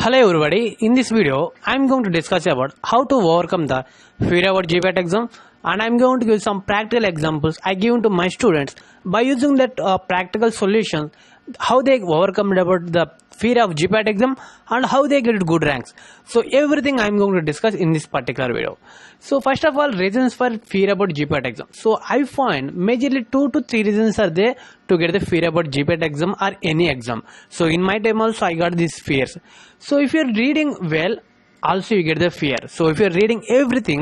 Hello everybody, in this video I am going to discuss about how to overcome the fear about GPAT exam, and I am going to give some practical examples I give to my students by using that practical solution, how they overcome about the fear of GPAT exam and how they get good ranks. So everything I am going to discuss in this particular video. So first of all, reasons for fear about GPAT exam. So I find majorly 2 to 3 reasons are there to get the fear about GPAT exam or any exam. So in my time also I got these fears. So if you're reading well, also you get the fear. So if you're reading everything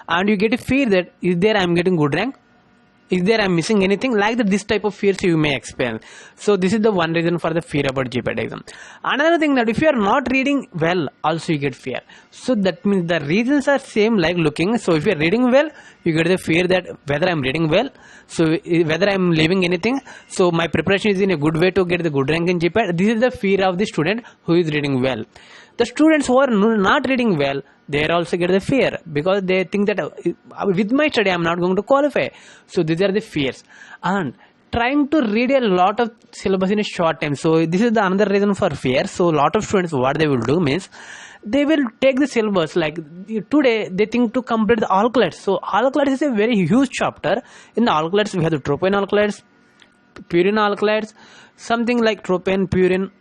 and you get a fear that is there I'm getting good rank, is there I'm missing anything, like that, this type of fears you may experience. So this is the one reason for the fear about GPAT exam. Another thing, that if you are not reading well, also you get fear. So that means the reasons are same like looking. So if you are reading well, you get the fear that whether I'm reading well, so whether I'm leaving anything, so my preparation is in a good way to get the good rank in GPAT. This is the fear of the student who is reading well. The students who are not reading well, they also get the fear because they think that with my study I'm not going to qualify. So these are the fears. And trying to read a lot of syllabus in a short time, so this is the another reason for fear. So a lot of students, what they will do means they will take the syllabus, like today they think to complete the alkylates. So alkylates is a very huge chapter. In the alkylates we have the tropane alkylates, purine alkylates, something like tropane, purine,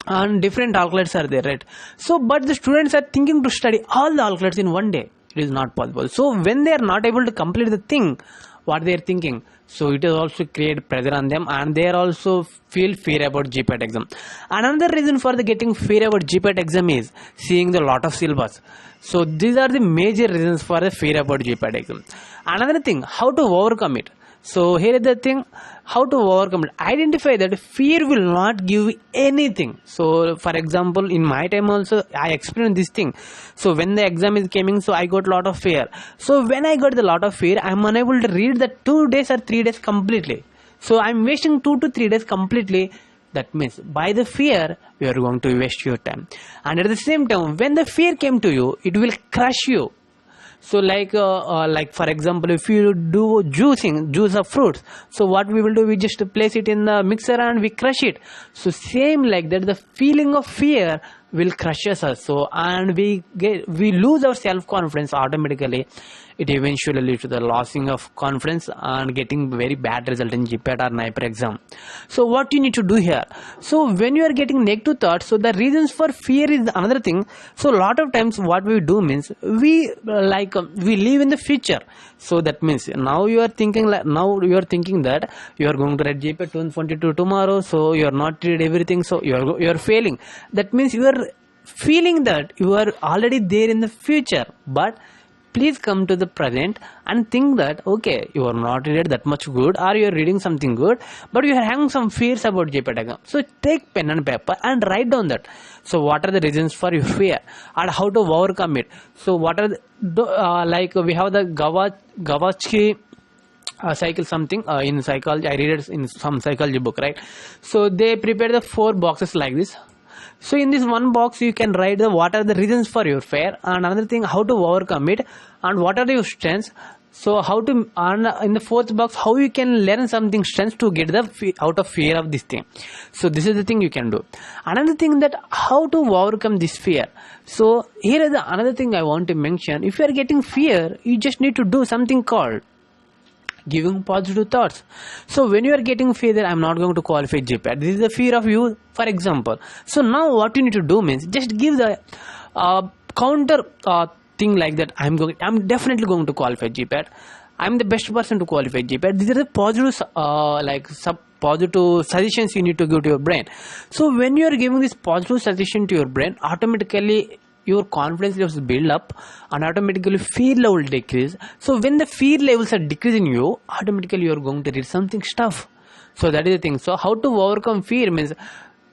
and different alkylates are there, right? So but the students are thinking to study all the alkylates in one day. It is not possible. So when they are not able to complete the thing what they are thinking, so it is also create pressure on them, and they are also feel fear about GPAT exam. Another reason for the getting fear about GPAT exam is seeing the lot of syllabus. So these are the major reasons for the fear about GPAT exam. Another thing, how to overcome it. So here is the thing, how to overcome it. Identify that fear will not give anything. So for example, in my time also I experienced this thing. So when the exam is coming, so I got a lot of fear. So when I got the lot of fear, I am unable to read the 2 days or 3 days completely. So I am wasting 2 to 3 days completely. That means by the fear you are going to waste your time. And at the same time, when the fear came to you, it will crush you. So like for example, if you do juice of fruits, so what we will do, we just place it in the mixer and we crush it. So same like that, the feeling of fear will crush us. So and we lose our self-confidence automatically. It eventually leads to the losing of confidence and getting very bad result in GPAT or NIPER exam. So what you need to do here, so when you are getting negative thoughts, so the reasons for fear is another thing. So a lot of times what we do means we live in the future. So that means now you are thinking that you are going to write GPAT 2022 tomorrow, so you are not read everything, so you are failing. That means you are feeling that you are already there in the future. But please come to the present and think that okay, you are not read that much good, or you are reading something good, but you are having some fears about GPAT exam. So take pen and paper and write down that. So what are the reasons for your fear and how to overcome it. So what are like we have the Gavatsky cycle something in psychology. I read it in some psychology book, right? So they prepare the 4 boxes like this. So in this one box you can write the what are the reasons for your fear, and another thing how to overcome it, and what are your strengths. So how to, and in the 4th box, how you can learn something strengths to get the out of fear of this thing. So this is the thing you can do. Another thing, that how to overcome this fear. So here is another thing I want to mention. If you are getting fear, you just need to do something called giving positive thoughts. So when you are getting fear that I'm not going to qualify GPAT, this is the fear of you, for example. So now what you need to do means just give the counter thing like that. I'm definitely going to qualify GPAT. I'm the best person to qualify GPAT. These are the positive positive suggestions you need to give to your brain. So when you are giving this positive suggestion to your brain, automatically your confidence levels build up and automatically fear level decrease. So when the fear levels are decreasing you, automatically you are going to read something stuff. So that is the thing. So how to overcome fear means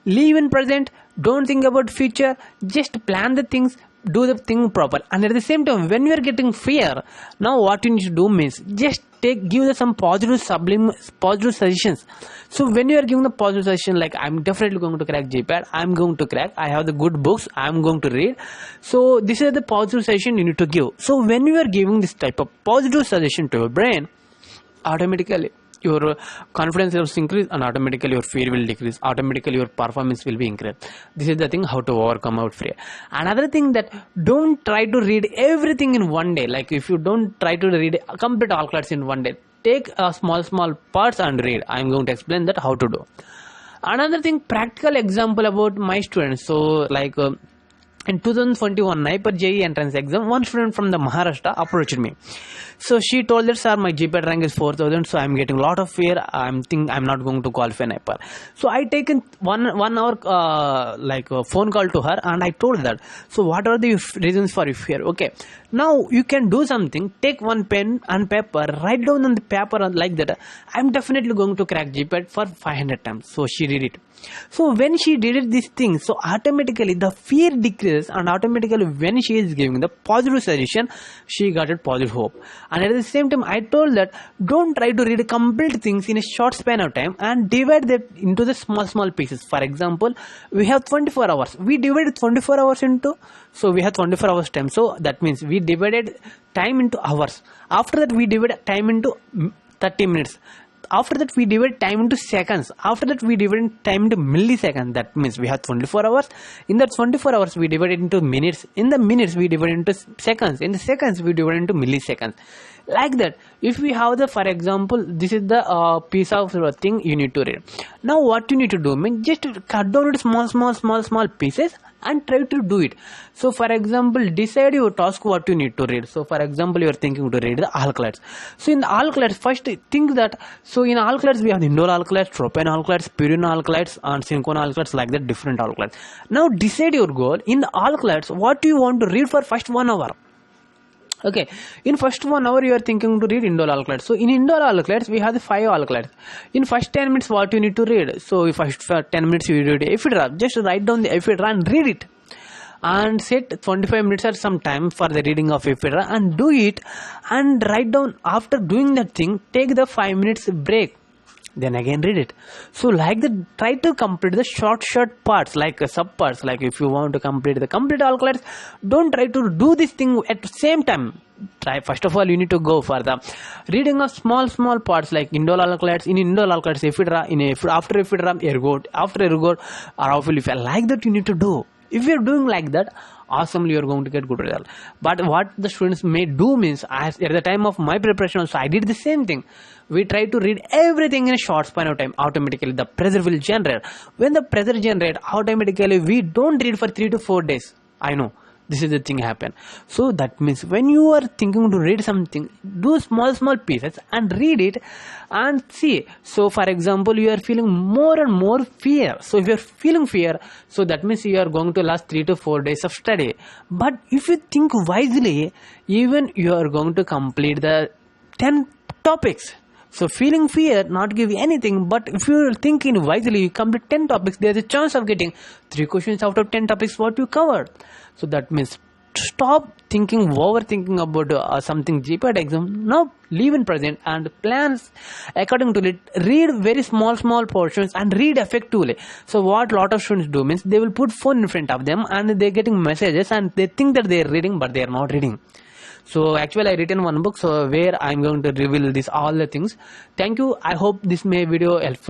live in present, don't think about future, just plan the things, do the thing proper. And at the same time, when you are getting fear, now what you need to do means just give some positive suggestions. So when you are giving the positive suggestion like I'm definitely going to crack GPAT, I'm going to crack, I have the good books, I'm going to read, so this is the positive suggestion you need to give. So when you are giving this type of positive suggestion to your brain, automatically your confidence will increase, and automatically your fear will decrease, automatically your performance will be increased. This is the thing how to overcome out fear. Another thing, that don't try to read everything in one day. Like if you don't try to read complete all classes in one day, take a small parts and read. I'm going to explain that how to do. Another thing, practical example about my students. So like in 2021 NIPER JEE entrance exam, one student from the Maharashtra approached me. So she told that, sir, my GPAT rank is 4000, so I'm getting a lot of fear. I'm not going to qualify NIPER. So I taken one hour phone call to her, and I told that, so what are the reasons for your fear? Okay, now you can do something. Take one pen and paper, write down on the paper like that, I'm definitely going to crack GPAT for 500 times. So she did it. So when she did this thing, so automatically the fear decreases, and automatically when she is giving the positive suggestion, she got a positive hope. And at the same time, I told that don't try to read complete things in a short span of time, and divide that into the small pieces. For example, we have 24 hours. We divided 24 hours into, so we have 24 hours time. So that means we divided time into hours. After that, we divided time into 30 minutes. After that, we divide time into seconds. After that, we divide time into milliseconds. That means we have 24 hours. In that 24 hours, we divide it into minutes. In the minutes, we divide into seconds. In the seconds, we divide into milliseconds. Like that. If we have the, for example, this is the piece of thing you need to read. Now, what you need to do, just cut down it small pieces and try to do it. So for example, decide your task what you need to read. So for example, you are thinking to read the alkalides. So in the alkalides, first think that, so in alkalides we have the indole alkalides, tropane alkalides, purine alkalides, and cinchona alkalides, like that, different alkalides. Now decide your goal. In the alkalides, what you want to read for first 1 hour. Okay, in first 1 hour you are thinking to read indole alkalides. So in indole alkalides we have the 5 alkalides. In first 10 minutes what you need to read. So if first 10 minutes you read ephedra, just write down the ephedra and read it. And set 25 minutes or some time for the reading of ephedra and do it, and write down. After doing that thing, take the 5 minutes break. Then again read it. So like that, try to complete the short parts, like sub parts. Like if you want to complete the complete alkalides, don't try to do this thing at the same time. Try, first of all, you need to go for the reading of small parts, like indole alkalides. In indole alkalides, ephedra. After ephedra, ergot. After ergot, arophilifia. Like that you need to do. If you are doing like that, awesomely you are going to get good result. But what the students may do means, at the time of my preparation also, I did the same thing. We try to read everything in a short span of time. Automatically the pressure will generate. When the pressure generates, automatically we don't read for 3 to 4 days. I know this is the thing happen. So that means when you are thinking to read something, do small pieces and read it and see. So for example, you are feeling more and more fear. So if you are feeling fear, so that means you are going to last 3 to 4 days of study. But if you think wisely, even you are going to complete the 10 topics. So feeling fear not give you anything, but if you are thinking wisely, you complete 10 topics, there is a chance of getting 3 questions out of 10 topics what you covered. So that means stop overthinking about something GPAT exam. Now live in present and plans according to it. Read very small portions and read effectively. So what lot of students do means, they will put phone in front of them and they're getting messages and they think that they're reading, but they're not reading. So actually I written one book, so where I'm going to reveal all the things. Thank you. I hope this may video helpful.